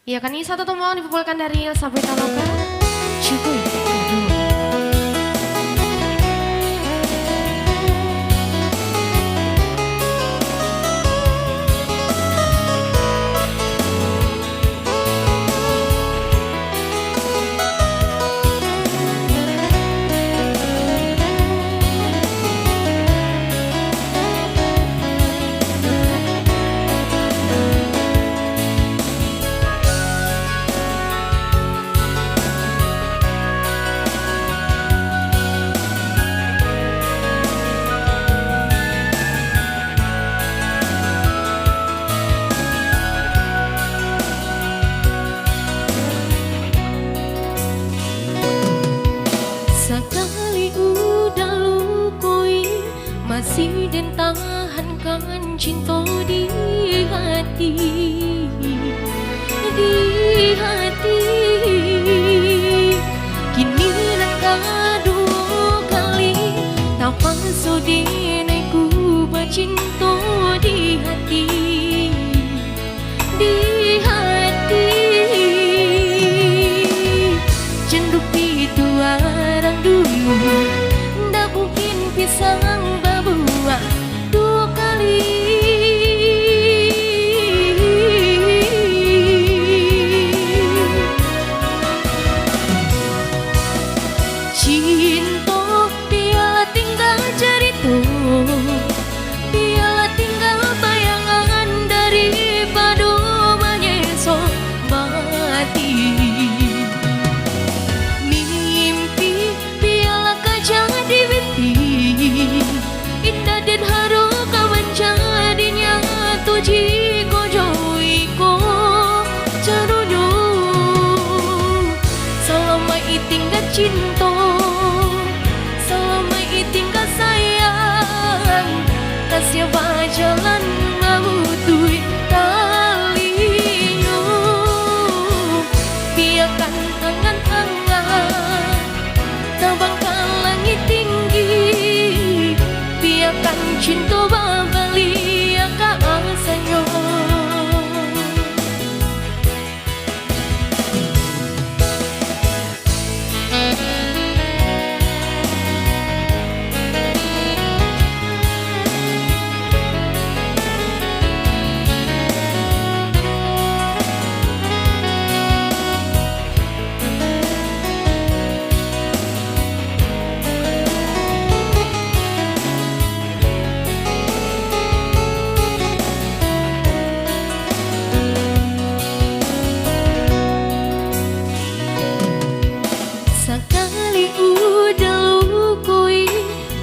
Iya kan ini satu tombol dipukulkan dari Elsa Pitaloka. Cukup. Masih dan tahankan cinta di hati, di hati. Kini nak dua kali tak pasodine ku bercinta di hati, di hati. Cenduk itu arang dulu, ndak mungkin pisang dua kali. Cinta biarlah tinggal cerita, biarlah tinggal bayangan daripada menyesal mati. Mimpi biarlah kejam di mimpi, indah dan haru kawan jadinya tuji ko joy ko carunyo. Selama itinggal cinta, selama itinggal sayang, kasih jalan ngabutui talinyo. Biarkan angan-angan terbang ke langit tinggi, biarkan cinta babali ka asanyo.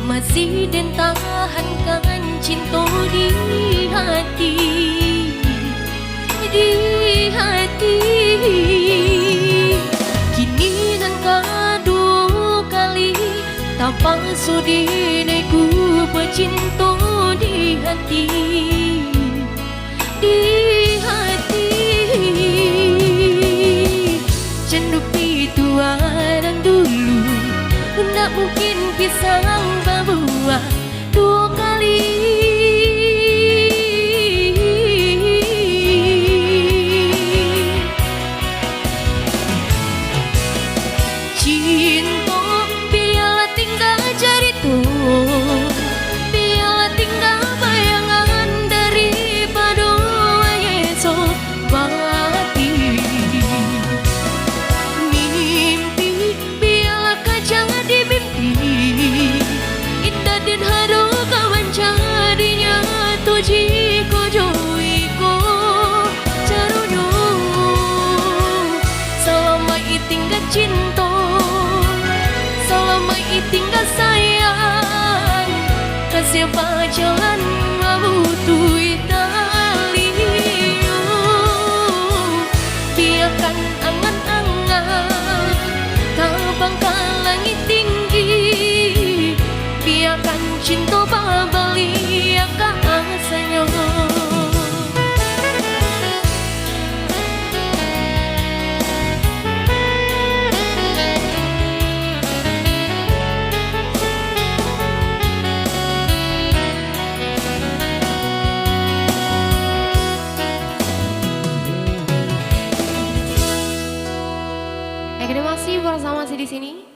Masih dan tahankan cinta di hati, di hati. Kini nan kedua kali tak pasodine ku bercinta di hati, di hati. Cenduk itu arang dulu, ndak mungkin pisang berbuah dua kali. Cinta biarlah tinggal cerita, biarlah tinggal bayangan daripada esok mati. Mimpi biarlah kacang di mimpi, indah dan haru kawan jadinya tuji ko joy ko carunyo. Selama itinggal cinta, selama itinggal sayang, kasih jalan ngabutui talinyo. Biarkan angan-angan terbang ke langit tinggi, biarkan cinta babali ka asanyo. Oke, masih bersama masih di sini.